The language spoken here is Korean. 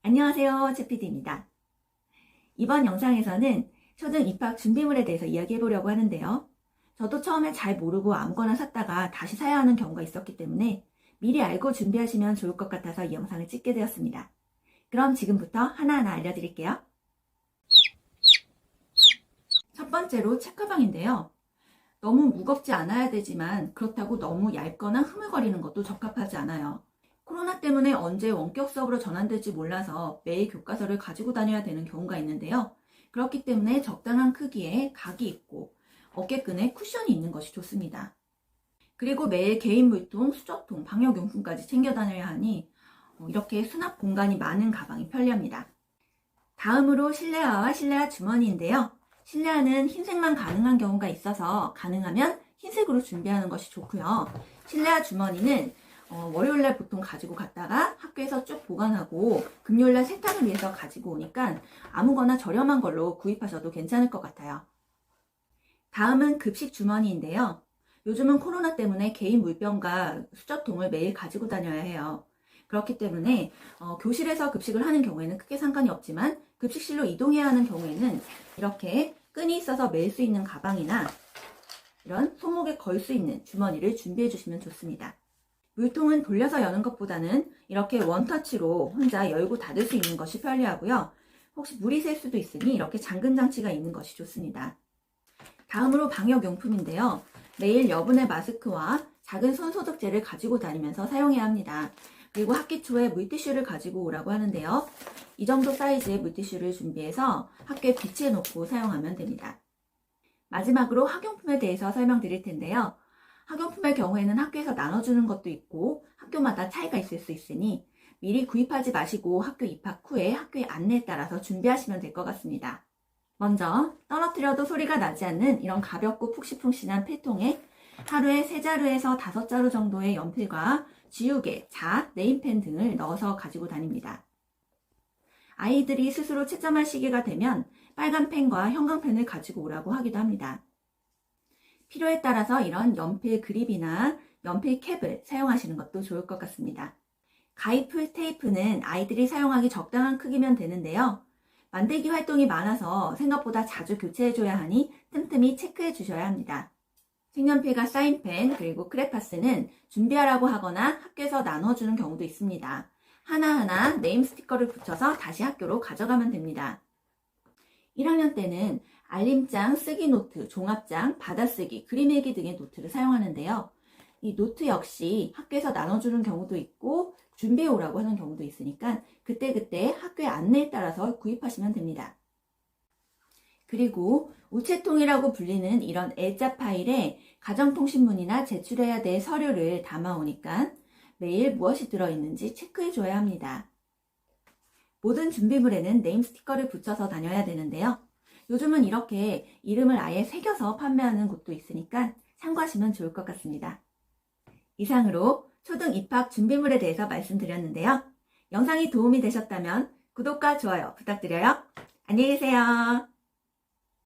안녕하세요, 최PD입니다. 이번 영상에서는 초등 입학 준비물에 대해서 이야기해 보려고 하는데요. 저도 처음에 잘 모르고 아무거나 샀다가 다시 사야 하는 경우가 있었기 때문에 미리 알고 준비하시면 좋을 것 같아서 이 영상을 찍게 되었습니다. 그럼 지금부터 하나하나 알려드릴게요. 첫 번째로 책가방인데요. 너무 무겁지 않아야 되지만 그렇다고 너무 얇거나 흐물거리는 것도 적합하지 않아요. 코로나 때문에 언제 원격 수업으로 전환될지 몰라서 매일 교과서를 가지고 다녀야 되는 경우가 있는데요. 그렇기 때문에 적당한 크기에 각이 있고 어깨끈에 쿠션이 있는 것이 좋습니다. 그리고 매일 개인 물통, 수저통, 방역용품까지 챙겨 다녀야 하니 이렇게 수납 공간이 많은 가방이 편리합니다. 다음으로 실내화와 실내화 주머니인데요. 실내화는 흰색만 가능한 경우가 있어서 가능하면 흰색으로 준비하는 것이 좋고요. 실내화 주머니는 월요일날 보통 가지고 갔다가 학교에서 쭉 보관하고 금요일날 세탁을 위해서 가지고 오니까 아무거나 저렴한 걸로 구입하셔도 괜찮을 것 같아요. 다음은 급식 주머니인데요. 요즘은 코로나 때문에 개인 물병과 수저통을 매일 가지고 다녀야 해요. 그렇기 때문에 교실에서 급식을 하는 경우에는 크게 상관이 없지만 급식실로 이동해야 하는 경우에는 이렇게 끈이 있어서 멜 수 있는 가방이나 이런 손목에 걸 수 있는 주머니를 준비해 주시면 좋습니다. 물통은 돌려서 여는 것보다는 이렇게 원터치로 혼자 열고 닫을 수 있는 것이 편리하고요. 혹시 물이 셀 수도 있으니 이렇게 잠금 장치가 있는 것이 좋습니다. 다음으로 방역용품인데요. 매일 여분의 마스크와 작은 손소독제를 가지고 다니면서 사용해야 합니다. 그리고 학기 초에 물티슈를 가지고 오라고 하는데요. 이 정도 사이즈의 물티슈를 준비해서 학교에 비치해 놓고 사용하면 됩니다. 마지막으로 학용품에 대해서 설명드릴 텐데요. 학용품의 경우에는 학교에서 나눠주는 것도 있고 학교마다 차이가 있을 수 있으니 미리 구입하지 마시고 학교 입학 후에 학교의 안내에 따라서 준비하시면 될 것 같습니다. 먼저 떨어뜨려도 소리가 나지 않는 이런 가볍고 푹신푹신한 필통에 하루에 3자루에서 5자루 정도의 연필과 지우개, 자, 네임펜 등을 넣어서 가지고 다닙니다. 아이들이 스스로 채점할 시기가 되면 빨간 펜과 형광펜을 가지고 오라고 하기도 합니다. 필요에 따라서 이런 연필 그립이나 연필 캡을 사용하시는 것도 좋을 것 같습니다. 가위풀 테이프는 아이들이 사용하기 적당한 크기면 되는데요. 만들기 활동이 많아서 생각보다 자주 교체해줘야 하니 틈틈이 체크해 주셔야 합니다. 색연필과 사인펜 그리고 크레파스는 준비하라고 하거나 학교에서 나눠주는 경우도 있습니다. 하나하나 네임 스티커를 붙여서 다시 학교로 가져가면 됩니다. 1학년 때는 알림장, 쓰기 노트, 종합장, 받아쓰기, 그림일기 등의 노트를 사용하는데요. 이 노트 역시 학교에서 나눠주는 경우도 있고 준비해 오라고 하는 경우도 있으니까 그때그때 학교의 안내에 따라서 구입하시면 됩니다. 그리고 우체통이라고 불리는 이런 L자 파일에 가정통신문이나 제출해야 될 서류를 담아오니까 매일 무엇이 들어있는지 체크해 줘야 합니다. 모든 준비물에는 네임 스티커를 붙여서 다녀야 되는데요. 요즘은 이렇게 이름을 아예 새겨서 판매하는 곳도 있으니까 참고하시면 좋을 것 같습니다. 이상으로 초등 입학 준비물에 대해서 말씀드렸는데요. 영상이 도움이 되셨다면 구독과 좋아요 부탁드려요. 안녕히 계세요.